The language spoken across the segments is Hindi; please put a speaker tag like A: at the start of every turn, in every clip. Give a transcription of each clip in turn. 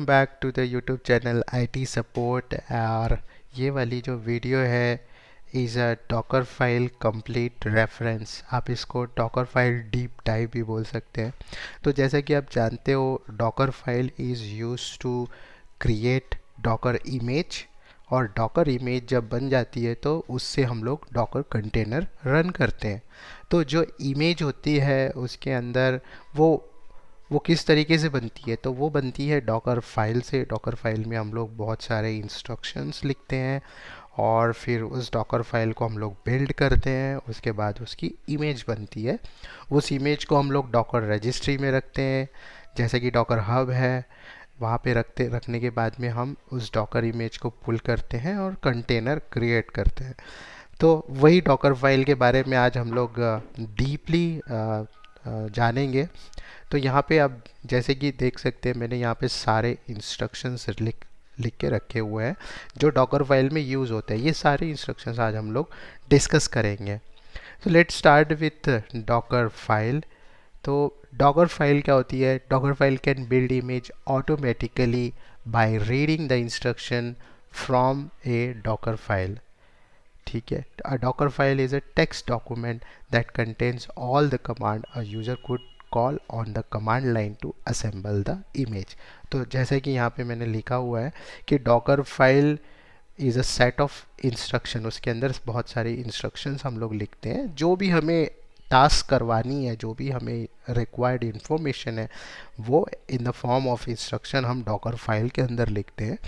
A: Back to the YouTube channel IT support. और ये वाली जो वीडियो है is a Docker file complete reference. आप इसको डॉकर फाइल डीप डाइव भी बोल सकते हैं। तो जैसा कि आप जानते हो, Docker file is use to create Docker image, और डॉकर इमेज जब बन जाती है तो उससे हम लोग डॉकर कंटेनर रन करते हैं। तो जो इमेज होती है उसके अंदर वो किस तरीके से बनती है, तो वो बनती है डॉकर फाइल से। डॉकर फाइल में हम लोग बहुत सारे इंस्ट्रक्शंस लिखते हैं और फिर उस डॉकर फाइल को हम लोग बिल्ड करते हैं। उसके बाद उसकी इमेज बनती है। उस इमेज को हम लोग डॉकर रजिस्ट्री में रखते हैं, जैसे कि डॉकर हब है। वहाँ पे रखने के बाद में हम उस डॉकर इमेज को पुल करते हैं और कंटेनर क्रिएट करते हैं। तो वही डॉकर फाइल के बारे में आज हम लोग डीपली जानेंगे। तो यहाँ पे आप जैसे कि देख सकते हैं, मैंने यहाँ पे सारे इंस्ट्रक्शंस लिख लिख के रखे हुए हैं जो डॉकर फाइल में यूज़ होते हैं। ये सारे इंस्ट्रक्शंस आज हम लोग डिस्कस करेंगे। तो let's start with Docker file. तो डॉकर फाइल क्या होती है? Docker file can build image automatically by reading the instruction from a Docker file. ठीक है, a Docker file is a text document that contains all the command a user could call on the command line to assemble the image. तो जैसे कि यहाँ पे मैंने लिखा हुआ है कि Docker file is a set of instruction. उसके अंदर बहुत सारी इंस्ट्रक्शंस हम लोग लिखते हैं, जो भी हमें टास्क करवानी है, जो भी हमें रिक्वायर्ड इंफॉर्मेशन है, वो in the form of instruction हम डॉकर फाइल के अंदर लिखते हैं।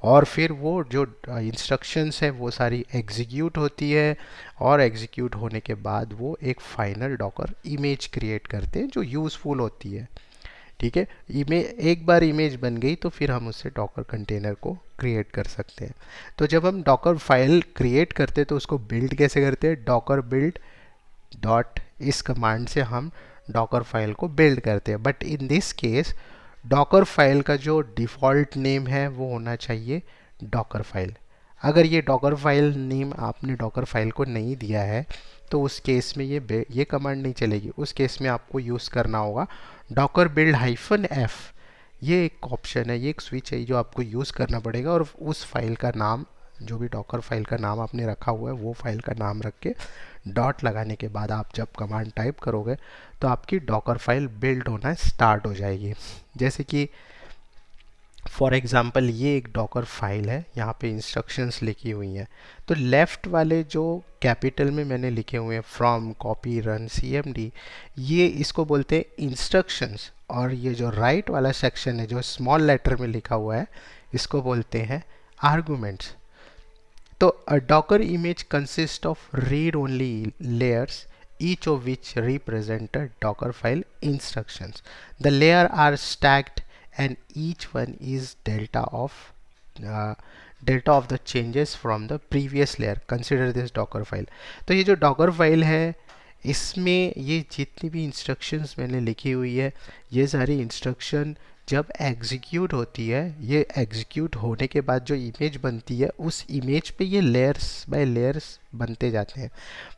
A: और फिर वो जो इंस्ट्रक्शंस है वो सारी एग्जीक्यूट होती है, और एग्जीक्यूट होने के बाद वो एक फाइनल डॉकर इमेज क्रिएट करते हैं जो यूज़फुल होती है। ठीक है, इमेज एक बार इमेज बन गई तो फिर हम उससे डॉकर कंटेनर को क्रिएट कर सकते हैं। तो जब हम डॉकर फाइल क्रिएट करते हैं तो उसको बिल्ड कैसे करते हैं? डॉकर बिल्ड डॉट, इस कमांड से हम डॉकर फाइल को बिल्ड करते हैं। But in this case Docker file का जो डिफ़ॉल्ट नेम है वो होना चाहिए डॉकर फाइल। अगर ये डॉकर फाइल नेम आपने डॉकर फाइल को नहीं दिया है तो उस केस में ये कमांड नहीं चलेगी। उस केस में आपको यूज़ करना होगा डॉकर बिल्ड हाइफन एफ। ये एक ऑप्शन है, ये एक स्विच है जो आपको यूज़ करना पड़ेगा, और उस फाइल का नाम, जो भी डॉकर फाइल का नाम आपने रखा हुआ है वो फाइल का नाम रख के डॉट लगाने के बाद आप जब कमांड टाइप करोगे तो आपकी डॉकर फाइल बिल्ड होना स्टार्ट हो जाएगी। जैसे कि फॉर एग्ज़ाम्पल ये एक डॉकर फाइल है, यहाँ पे इंस्ट्रक्शंस लिखी हुई हैं। तो लेफ़्ट वाले जो कैपिटल में मैंने लिखे हुए हैं, फ्रॉम, कॉपी, रन, CMD, ये इसको बोलते हैं इंस्ट्रक्शंस। और ये जो राइट वाला सेक्शन है जो स्मॉल लेटर में लिखा हुआ है, इसको बोलते हैं आर्गुमेंट्स। तो a Docker image consists of read-only layers, each of which represent a Docker file instructions. The layers are stacked and each one is uh, delta of the changes from the previous layer. Consider this Docker file. तो ये जो Docker file है, इसमें ये जितनी भी इंस्ट्रक्शंस मैंने लिखी हुई है, ये सारी इंस्ट्रक्शन जब एग्जीक्यूट होती है, ये एग्जीक्यूट होने के बाद जो इमेज बनती है, उस इमेज पे ये लेयर्स बाय लेयर्स बनते जाते हैं।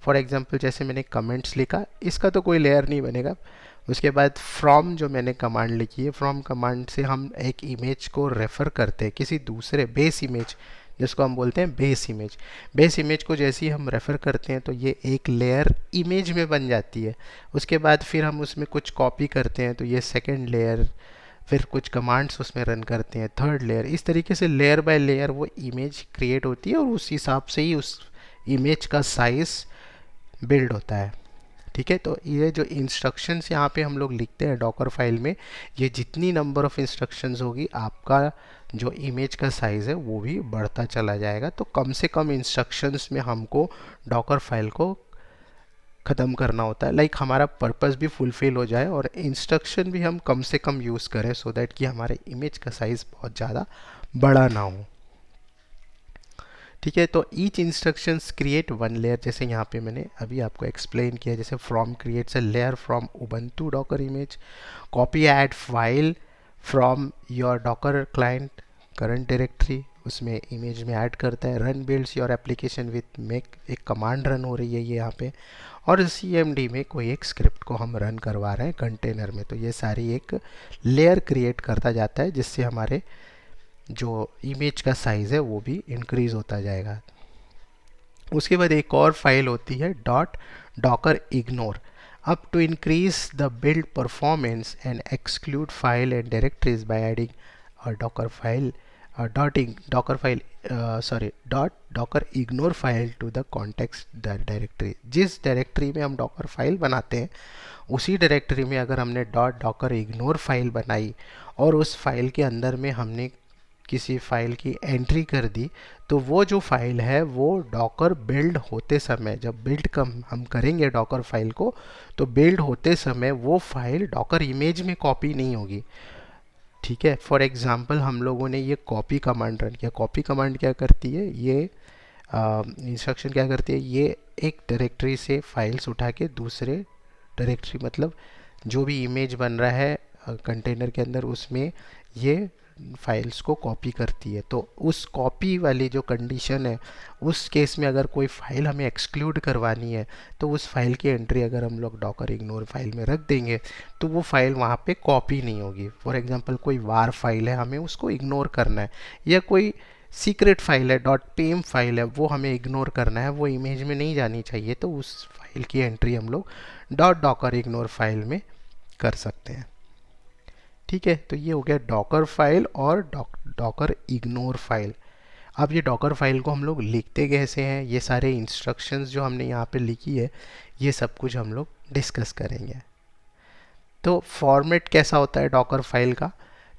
A: फॉर एग्जांपल जैसे मैंने कमेंट्स लिखा, इसका तो कोई लेयर नहीं बनेगा। उसके बाद फ्रॉम जो मैंने कमांड लिखी है, फ्रॉम कमांड से हम एक इमेज को रेफ़र करते हैं किसी दूसरे बेस इमेज, जिसको हम बोलते हैं बेस इमेज। बेस इमेज को जैसे ही हम रेफ़र करते हैं तो ये एक लेयर इमेज में बन जाती है। उसके बाद फिर हम उसमें कुछ कॉपी करते हैं तो ये सेकेंड लेयर, फिर कुछ कमांड्स उसमें रन करते हैं, थर्ड लेयर। इस तरीके से लेयर बाय लेयर वो इमेज क्रिएट होती है और उस हिसाब से ही उस इमेज का साइज़ बिल्ड होता है। ठीक है, तो ये जो इंस्ट्रक्शंस यहाँ पे हम लोग लिखते हैं डॉकर फाइल में, ये जितनी नंबर ऑफ़ इंस्ट्रक्शंस होगी, आपका जो इमेज का साइज़ है वो भी बढ़ता चला जाएगा। तो कम से कम इंस्ट्रक्शंस में हमको डॉकर फाइल को ख़त्म करना होता है, लाइक हमारा पर्पस भी फुलफ़िल हो जाए और इंस्ट्रक्शन भी हम कम से कम यूज़ करें, सो दैट कि हमारे इमेज का साइज़ बहुत ज़्यादा बड़ा ना हो। ठीक है, तो each instructions create one layer, जैसे यहाँ पे मैंने अभी आपको एक्सप्लेन किया। जैसे from creates a layer from Ubuntu Docker image, copy add file from your Docker client current directory, उसमें इमेज में ऐड करता है। Run builds your application with make, एक कमांड रन हो रही है ये यहाँ पे, और CMD में कोई एक स्क्रिप्ट को हम रन करवा रहे हैं कंटेनर में। तो ये सारी एक लेयर क्रिएट करता जाता है जिससे हमारे जो इमेज का साइज़ है वो भी इंक्रीज़ होता जाएगा। उसके बाद एक और फाइल होती है डॉट डॉकर इग्नोर। अब to increase the build performance and exclude file and directories by adding Docker file dot Docker ignore file to the context directory. जिस डायरेक्टरी में हम डॉकर फाइल बनाते हैं उसी डायरेक्टरी में अगर हमने डॉट डॉकर इग्नोर फाइल बनाई और उस फाइल के अंदर में हमने किसी फाइल की एंट्री कर दी, तो वो जो फाइल है वो डॉकर बिल्ड होते समय, जब बिल्ड हम करेंगे डॉकर फाइल को, तो बिल्ड होते समय वो फाइल डॉकर इमेज में कॉपी नहीं होगी। ठीक है, फॉर एग्जांपल हम लोगों ने ये कॉपी कमांड रन किया। कॉपी कमांड क्या करती है, ये इंस्ट्रक्शन क्या करती है, ये एक डायरेक्टरी से फाइल्स उठा के दूसरे डायरेक्टरी, मतलब जो भी इमेज बन रहा है कंटेनर के अंदर, उसमें ये फाइल्स को कॉपी करती है। तो उस कॉपी वाली जो कंडीशन है, उस केस में अगर कोई फाइल हमें एक्सक्लूड करवानी है तो उस फाइल की एंट्री अगर हम लोग डॉकर इग्नोर फाइल में रख देंगे तो वो फाइल वहाँ पे कॉपी नहीं होगी। फॉर एग्जांपल कोई वार फाइल है, हमें उसको इग्नोर करना है, या कोई सीक्रेट फाइल है, डॉट पेम फाइल है, वो हमें इग्नोर करना है, वो इमेज में नहीं जानी चाहिए, तो उस फाइल की एंट्री हम लोग डॉट डॉकर इग्नोर फाइल में कर सकते हैं। ठीक है, तो ये हो गया डॉकर फाइल और डॉकर इग्नोर फाइल। अब ये डॉकर फाइल को हम लोग लिखते कैसे हैं, ये सारे इंस्ट्रक्शंस जो हमने यहाँ पे लिखी है, ये सब कुछ हम लोग डिस्कस करेंगे। तो फॉर्मेट कैसा होता है डॉकर फाइल का,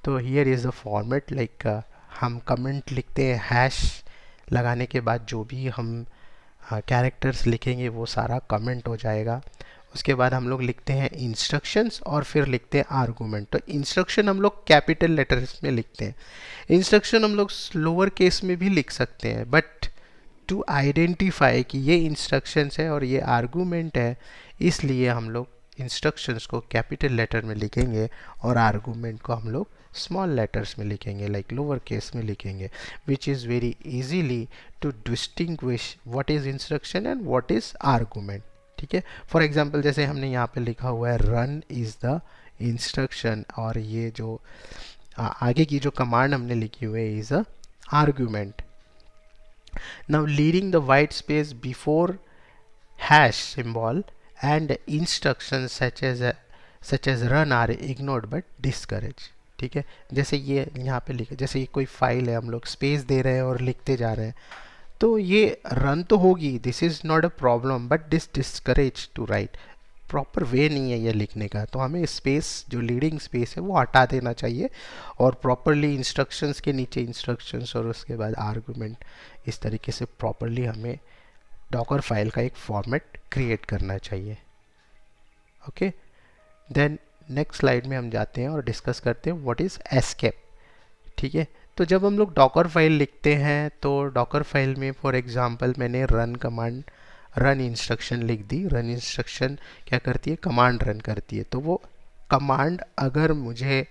A: तो here is the format, like हम कमेंट लिखते हैं, हैश लगाने के बाद जो भी हम कैरेक्टर्स लिखेंगे वो सारा कमेंट हो जाएगा। उसके बाद हम लोग लिखते हैं इंस्ट्रक्शंस और फिर लिखते हैं आर्गूमेंट। तो इंस्ट्रक्शन हम लोग कैपिटल लेटर्स में लिखते हैं, इंस्ट्रक्शन हम लोग लोअर केस में भी लिख सकते हैं, बट टू आइडेंटिफाई कि ये इंस्ट्रक्शंस है और ये आर्गूमेंट है, इसलिए हम लोग इंस्ट्रक्शंस को कैपिटल लेटर में लिखेंगे और आर्गूमेंट को हम लोग स्मॉल लेटर्स में लिखेंगे, लाइक लोअर केस में लिखेंगे, which is very easily to distinguish what is instruction and what is argument. ठीक है, फॉर एग्जांपल जैसे हमने यहाँ पे लिखा हुआ है रन इज़ द इंस्ट्रक्शन, और ये जो आगे की जो कमांड हमने लिखी हुई है is a argument. Now leading the white space before hash symbol and instruction such as run are ignored but discourage. ठीक है, जैसे ये यहाँ पे लिखे, जैसे ये कोई फाइल है, हम लोग स्पेस दे रहे हैं और लिखते जा रहे हैं, तो ये रन तो होगी, this is not a problem, but this discourage to write, proper way नहीं है ये लिखने का, तो हमें स्पेस, जो लीडिंग स्पेस है वो हटा देना चाहिए और प्रॉपरली इंस्ट्रक्शंस के नीचे इंस्ट्रक्शंस और उसके बाद आर्गुमेंट, इस तरीके से प्रॉपरली हमें डॉकर फाइल का एक फॉर्मेट क्रिएट करना चाहिए। ओके, देन नेक्स्ट स्लाइड में हम जाते हैं और डिस्कस करते हैं व्हाट इज़ एस्केप। ठीक है, तो जब हम लोग डॉकर फाइल लिखते हैं तो डॉकर फाइल में फॉर एग्जांपल मैंने रन कमांड, रन इंस्ट्रक्शन लिख दी। रन इंस्ट्रक्शन क्या करती है, कमांड रन करती है। तो वो कमांड अगर मुझे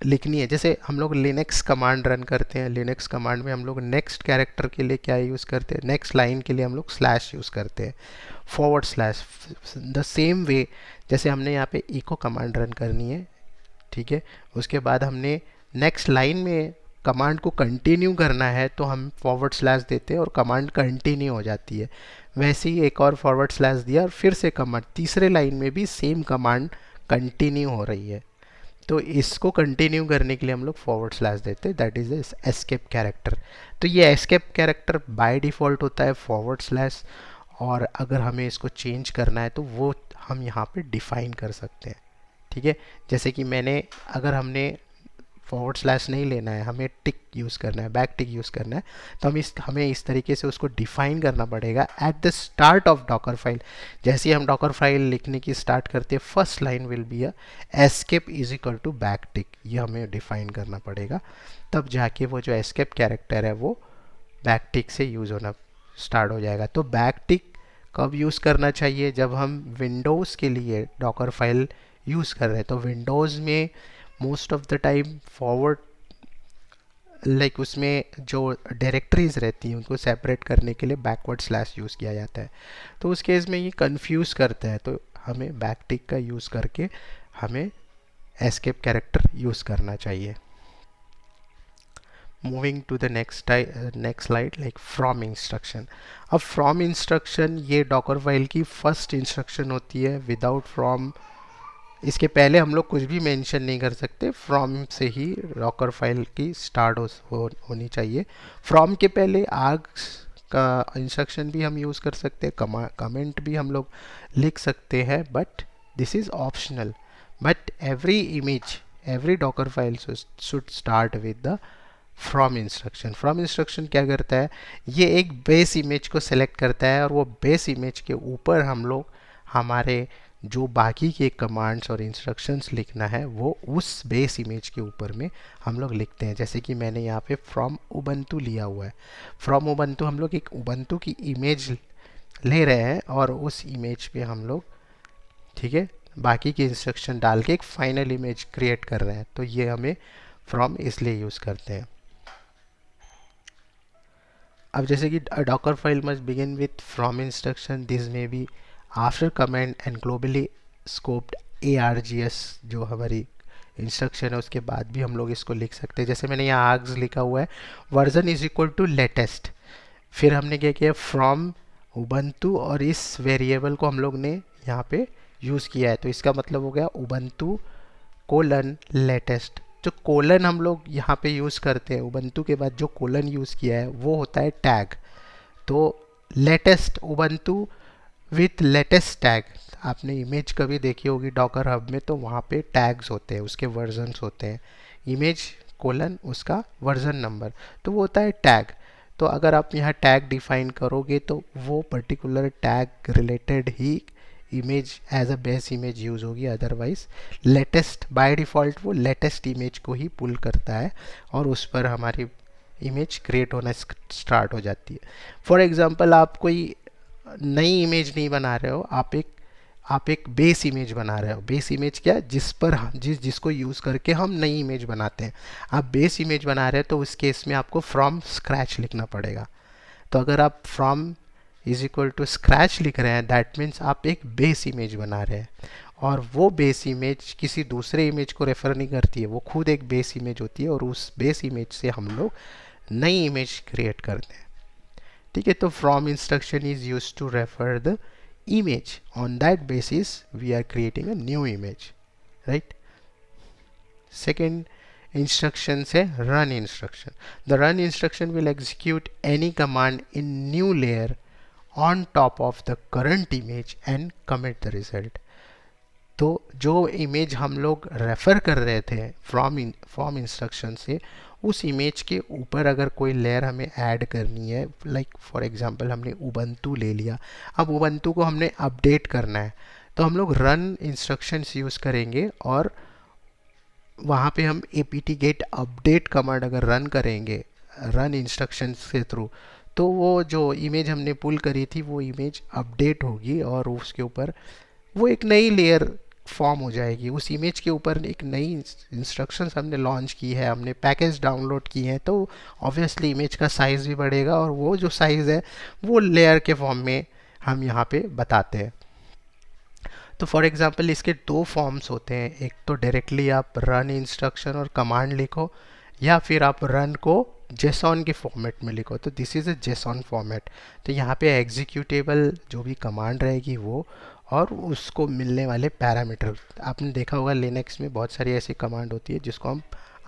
A: लिखनी है, जैसे हम लोग लिनक्स कमांड रन करते हैं, लिनक्स कमांड में हम लोग नेक्स्ट कैरेक्टर के लिए क्या यूज़ करते हैं, नेक्स्ट लाइन के लिए हम लोग स्लैश यूज़ करते हैं, forward slash. The same way जैसे हमने यहाँ पे इको कमांड रन करनी है, ठीक है, उसके बाद हमने नेक्स्ट लाइन में कमांड को कंटिन्यू करना है तो हम फॉरवर्ड स्लैश देते हैं और कमांड कंटिन्यू हो जाती है। वैसे ही एक और फॉरवर्ड स्लैश दिया और फिर से कमांड, तीसरे लाइन में भी सेम कमांड कंटिन्यू हो रही है, तो इसको कंटिन्यू करने के लिए हम लोग फॉरवर्ड स्लैश देते हैं, दैट इज़ एस्केप कैरेक्टर। तो ये एस्केप कैरेक्टर बाय डिफ़ॉल्ट होता है फॉरवर्ड स्लैश, और अगर हमें इसको चेंज करना है तो वो हम यहाँ पे डिफ़ाइन कर सकते हैं। ठीक है, जैसे कि मैंने, अगर हमने फॉरवर्ड स्लैश नहीं लेना है, हमें टिक यूज़ करना है, बैक टिक यूज़ करना है, तो हमें इस तरीके से उसको डिफ़ाइन करना पड़ेगा at the start of Docker file. जैसे ही हम डॉकर फाइल लिखने की स्टार्ट करते हैं, first line will be a escape is equal to back tick, ये हमें डिफ़ाइन करना पड़ेगा, तब जाके वो जो एस्केप कैरेक्टर है वो बैक टिक से यूज़ होना स्टार्ट हो जाएगा। तो बैक टिक कब यूज़ करना चाहिए, जब हम विंडोज़ के लिए डॉकर फाइल यूज़ कर रहे हैं। तो विंडोज़ में most of the time forward like उसमें जो डायरेक्टरीज रहती हैं उनको सेपरेट करने के लिए बैकवर्ड स्लैश यूज़ किया जाता है। तो उस केस में ये कंफ्यूज करता है, तो हमें बैक टिक का यूज़ करके हमें एस्केप कैरेक्टर यूज़ करना चाहिए। Moving to the next slide, like from instruction. अब फ्रॉम इंस्ट्रक्शन ये डॉकर फाइल की फर्स्ट इंस्ट्रक्शन होती है। विदाउट फ्रॉम, इसके पहले हम लोग कुछ भी मेंशन नहीं कर सकते, फ्रॉम से ही डॉकर फाइल की स्टार्ट होनी चाहिए। फ्रॉम के पहले आर्ग्स का इंस्ट्रक्शन भी हम यूज़ कर सकते हैं, कमेंट भी हम लोग लिख सकते हैं, but this is optional. But every image, every Docker file should start with the from instruction. From instruction क्या करता है, ये एक बेस इमेज को सेलेक्ट करता है और वो बेस इमेज के ऊपर हम लोग हमारे जो बाकी के कमांड्स और इंस्ट्रक्शंस लिखना है वो उस बेस इमेज के ऊपर में हम लोग लिखते हैं। जैसे कि मैंने यहाँ पे फ्रॉम उबंटू लिया हुआ है। फ्रॉम उबंटू हम लोग एक उबंटू की इमेज ले रहे हैं और उस इमेज पे हम लोग, ठीक है, बाकी के इंस्ट्रक्शन डाल के एक फाइनल इमेज क्रिएट कर रहे हैं। तो ये हमें फ्रॉम इसलिए यूज़ करते हैं। अब जैसे कि Docker file must begin with from instruction, this may be after comment and globally scoped ARGS जो हमारी इंस्ट्रक्शन है उसके बाद भी हम लोग इसको लिख सकते हैं। जैसे मैंने यहाँ आर्ग्स लिखा हुआ है, version is equal to latest, फिर हमने क्या किया, फ्रॉम उबंटू, और इस वेरिएबल को हम लोग ने यहाँ पे यूज़ किया है। तो इसका मतलब हो गया उबंटू कोलन लेटेस्ट। जो कोलन हम लोग यहाँ पे यूज़ करते हैं, उबंटू के बाद जो कोलन यूज़ किया है वो होता है टैग। तो latest Ubuntu with latest tag, आपने इमेज कभी देखी होगी डॉकर हब में, तो वहाँ पे टैग्स होते हैं, उसके वर्जन्स होते हैं, इमेज कोलन उसका वर्जन नंबर, तो वो होता है टैग। तो अगर आप यहाँ टैग डिफाइन करोगे तो वो पर्टिकुलर टैग रिलेटेड ही image as a base image use होगी। अदरवाइज लेटेस्ट बाय डिफ़ॉल्ट वो लेटेस्ट इमेज को ही पुल करता है और उस पर हमारी इमेज क्रिएट होना स्टार्ट हो जाती है। फॉर एग्जांपल आप कोई नई इमेज नहीं बना रहे हो, आप एक बेस इमेज बना रहे हो। बेस इमेज क्या, जिस पर जिसको यूज़ करके हम नई इमेज बनाते हैं। आप बेस इमेज बना रहे हो तो उस केस में आपको फ्रॉम स्क्रैच लिखना पड़ेगा। तो अगर आप from is equal to scratch लिख रहे हैं, दैट मीन्स आप एक बेस इमेज बना रहे हैं और वो बेस इमेज किसी दूसरे इमेज को रेफर नहीं करती है, वो खुद एक बेस इमेज होती है और उस बेस इमेज से हम लोग नई इमेज क्रिएट करते हैं। ठीक है, तो from instruction is use to refer the image. On that basis we are creating a new image, right? Second instruction से run instruction. The run instruction will execute any command in new layer on top of the current image and commit the result. तो जो इमेज हम लोग रेफ़र कर रहे थे फ्रॉम इंस्ट्रक्शन से, उस इमेज के ऊपर अगर कोई लेयर हमें ऐड करनी है, लाइक फॉर एग्जांपल हमने उबंटू ले लिया, अब उबंटू को हमने अपडेट करना है, तो हम लोग रन इंस्ट्रक्शंस यूज़ करेंगे और वहाँ पे हम apt get अपडेट कमांड अगर रन करेंगे रन इंस्ट्रक्शंस के थ्रू, तो वो जो इमेज हमने पुल करी थी वो इमेज अपडेट होगी और उसके ऊपर वो एक नई लेयर फॉर्म हो जाएगी। उस इमेज के ऊपर एक नई इंस्ट्रक्शंस हमने लॉन्च की है, हमने पैकेज डाउनलोड की है, तो ऑब्वियसली इमेज का साइज़ भी बढ़ेगा और वो जो साइज़ है वो लेयर के फॉर्म में हम यहाँ पे बताते हैं। तो फॉर एग्जांपल इसके दो फॉर्म्स होते हैं, एक तो डायरेक्टली आप रन इंस्ट्रक्शन और कमांड लिखो, या फिर आप रन को जेसॉन के फॉर्मेट में लिखो। तो this is a JSON format. तो यहाँ पे एग्जीक्यूटेबल जो भी कमांड रहेगी वो और उसको मिलने वाले पैरामीटर, आपने देखा होगा लिनक्स में बहुत सारी ऐसी कमांड होती है जिसको हम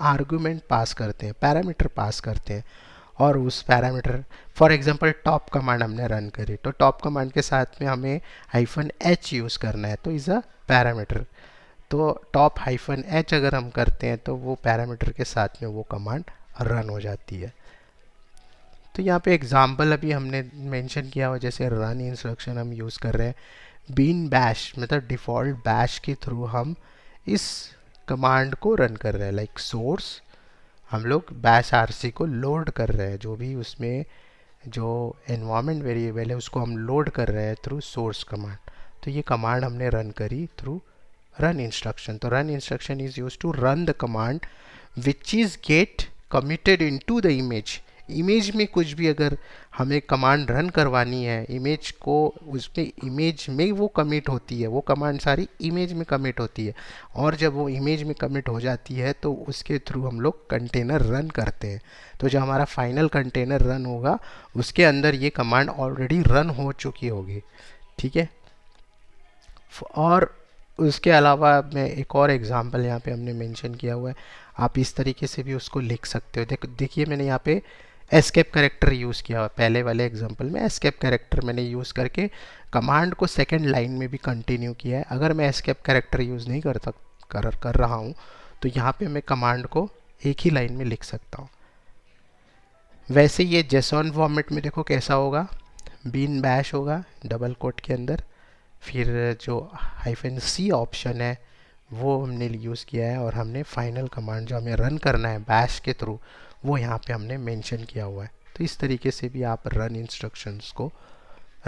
A: आर्गुमेंट पास करते हैं, पैरामीटर पास करते हैं, और उस parameter, for example top command हमने रन करी, तो टॉप कमांड के साथ में हमें -h यूज़ करना है, तो इज़ अ पैरामीटर। तो टॉप -h अगर हम करते हैं तो वो पैरामीटर के साथ में वो कमांड रन हो जाती है। तो यहाँ पे एग्जांपल अभी हमने मेंशन किया हो, जैसे रन इंस्ट्रक्शन हम यूज़ कर रहे हैं, बीन बैश मतलब डिफ़ॉल्ट बैश के थ्रू हम इस कमांड को रन कर रहे हैं। लाइक सोर्स हम लोग बैश आरसी को लोड कर रहे हैं, जो भी उसमें जो एनवायरनमेंट वेरिएबल है उसको हम लोड कर रहे हैं थ्रू सोर्स कमांड। तो ये कमांड हमने रन करी थ्रू रन इंस्ट्रक्शन। तो run instruction is use to run the command which is get committed into the image. Image में कुछ भी अगर हमें कमांड रन करवानी है, इमेज को उसमें इमेज में वो कमिट होती है, वो कमांड सारी इमेज में कमिट होती है, और जब वो इमेज में कमिट हो जाती है तो उसके थ्रू हम लोग कंटेनर रन करते हैं। तो जो हमारा फाइनल कंटेनर रन होगा उसके अंदर ये कमांड ऑलरेडी रन हो चुकी होगी, ठीक है। और उसके अलावा मैं एक और एग्जांपल यहाँ पे हमने मेंशन किया हुआ है, आप इस तरीके से भी उसको लिख सकते हो। देखिए मैंने यहाँ पे एस्केप कैरेक्टर यूज़ किया हुआ, पहले वाले एग्जांपल में एस्केप कैरेक्टर मैंने यूज़ करके कमांड को सेकंड लाइन में भी कंटिन्यू किया है। अगर मैं एस्केप कैरेक्टर यूज़ नहीं कर रहा हूँ तो यहाँ पे मैं कमांड को एक ही लाइन में लिख सकता हूँ। वैसे ये जेसॉन फॉर्मेट में देखो कैसा होगा, बीन बैश होगा डबल कोट के अंदर, फिर जो -c ऑप्शन है वो हमने यूज़ किया है, और हमने फाइनल कमांड जो हमें रन करना है बैश के थ्रू वो यहाँ पे हमने मेंशन किया हुआ है। तो इस तरीके से भी आप रन इंस्ट्रक्शंस को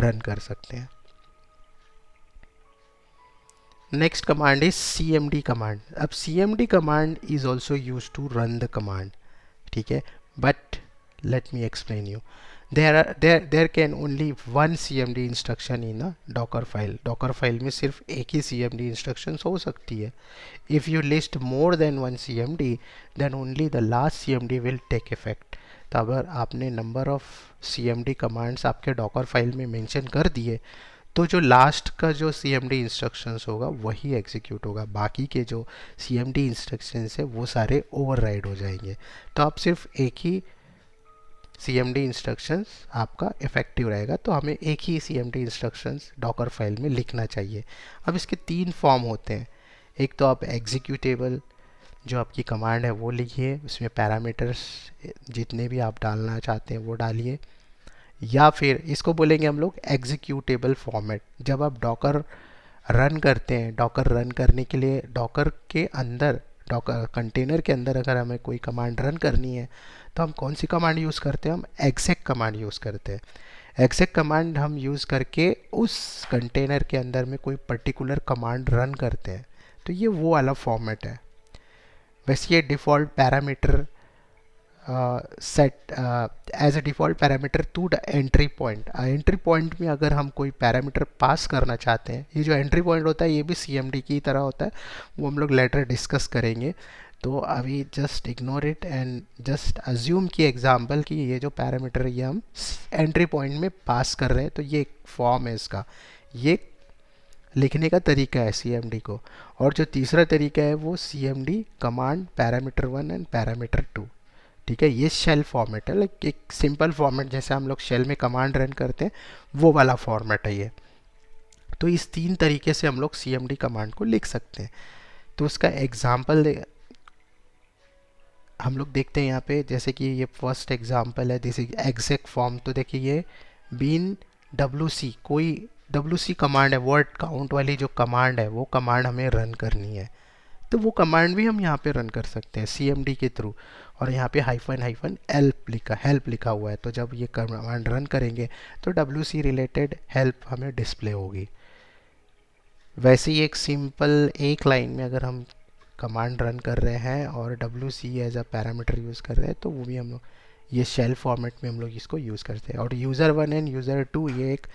A: रन कर सकते हैं। Next command is cmd command. अब cmd command is also use to run the command, ठीक है, but let me explain you. There can only one cmd instruction in a docker file. docker file में सिर्फ एक ही cmd instructions हो सकती है. If you list more than one cmd, then only the last cmd will take effect. तो अगर आपने नंबर ऑफ cmd कमांड्स आपके डॉकर फाइल में मेंशन कर दिए तो जो लास्ट का जो cmd इंस्ट्रक्शंस होगा वही एग्जीक्यूट होगा, बाकी के जो cmd इंस्ट्रक्शंस है वो सारे ओवरराइड हो जाएंगे। तो आप सिर्फ एक ही cmd इंस्ट्रक्शंस आपका इफेक्टिव रहेगा। तो हमें एक ही cmd इंस्ट्रक्शंस डॉकर फाइल में लिखना चाहिए। अब इसके तीन फॉर्म होते हैं, एक तो आप एग्जीक्यूटेबल जो आपकी कमांड है वो लिखिए, उसमें पैरामीटर्स जितने भी आप डालना चाहते हैं वो डालिए, या फिर इसको बोलेंगे हम लोग एग्जीक्यूटेबल फॉर्मेट। जब आप डॉकर रन करते हैं, डॉकर रन करने के लिए डॉकर के अंदर, डॉकर कंटेनर के अंदर अगर हमें कोई कमांड रन करनी है तो हम कौन सी कमांड यूज़ करते हैं, हम exec कमांड यूज़ करते हैं। exec कमांड हम यूज़ करके उस कंटेनर के अंदर में कोई पर्टिकुलर कमांड रन करते हैं। तो ये वो वाला फॉर्मेट है। वैसे ये default parameter set as a default parameter to the entry point. Entry point में अगर हम कोई पैरामीटर पास करना चाहते हैं, ये जो एंट्री पॉइंट होता है ये भी cmd की तरह होता है, वो हम लोग लेटर डिस्कस करेंगे। तो अभी just ignore it and just assume की एग्जांपल कि ये जो पैरामीटर ये हम एंट्री पॉइंट में पास कर रहे हैं, तो ये एक फॉर्म है इसका, ये लिखने का तरीका है cmd को। और जो तीसरा तरीका है वो cmd command parameter 1 and parameter 2, ठीक है। ये शेल फॉर्मेट है, लाइक एक सिंपल फॉर्मेट जैसे हम लोग शेल में कमांड रन करते हैं वो वाला फॉर्मेट है ये। तो इस तीन तरीके से हम लोग cmd कमांड को लिख सकते हैं। तो उसका एग्जाम्पल हम लोग देखते हैं यहाँ पे, जैसे कि ये फर्स्ट एग्जांपल है दिस एग्जैक्ट फॉर्म। तो देखिए ये बीन wc, कोई wc कमांड है, वर्ड काउंट वाली जो कमांड है वो कमांड हमें रन करनी है। तो वो कमांड भी हम यहाँ पे रन कर सकते हैं cmd के थ्रू। और यहाँ पे हेल्प लिखा हुआ है, तो जब ये कमांड रन करेंगे तो wc रिलेटेड हेल्प हमें डिस्प्ले होगी। वैसे ही एक सिंपल एक लाइन में अगर हम कमांड रन कर रहे हैं और wc as a parameter use कर रहे हैं तो वो भी हम लोग ये शेल फॉर्मेट में हम लोग इसको यूज़ करते हैं। और user1 एंड user2 ये एक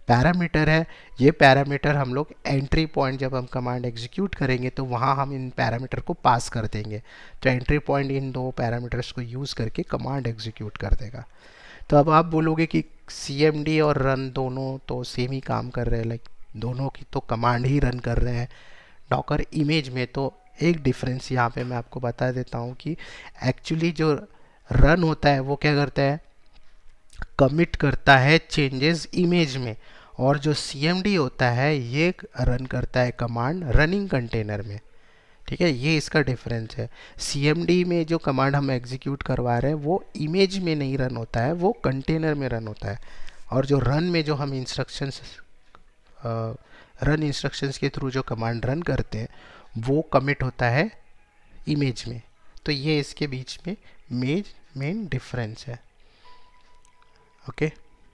A: पैरामीटर है, ये पैरामीटर हम लोग एंट्री पॉइंट जब हम कमांड एग्जीक्यूट करेंगे तो वहाँ हम इन पैरामीटर को पास कर देंगे। तो एंट्री पॉइंट इन दो पैरामीटर्स को यूज़ करके कमांड एग्जीक्यूट कर देगा। तो अब आप बोलोगे कि cmd और रन दोनों तो सेम ही काम कर रहे हैं, लाइक दोनों की तो कमांड ही रन कर रहे हैं डॉकर इमेज में। तो एक डिफरेंस यहाँ पे मैं आपको बता देता हूँ कि एक्चुअली जो रन होता है वो क्या करता है, कमिट करता है चेंजेस इमेज में, और जो cmd होता है ये रन करता है कमांड रनिंग कंटेनर में, ठीक है। ये इसका डिफरेंस है। cmd में जो कमांड हम एग्जीक्यूट करवा रहे हैं वो इमेज में नहीं रन होता है, वो कंटेनर में रन होता है। और जो रन में जो हम रन इंस्ट्रक्शंस के थ्रू जो कमांड रन करते हैं वो कमिट होता है इमेज में। तो ये इसके बीच में मेन डिफरेंस है, ओके।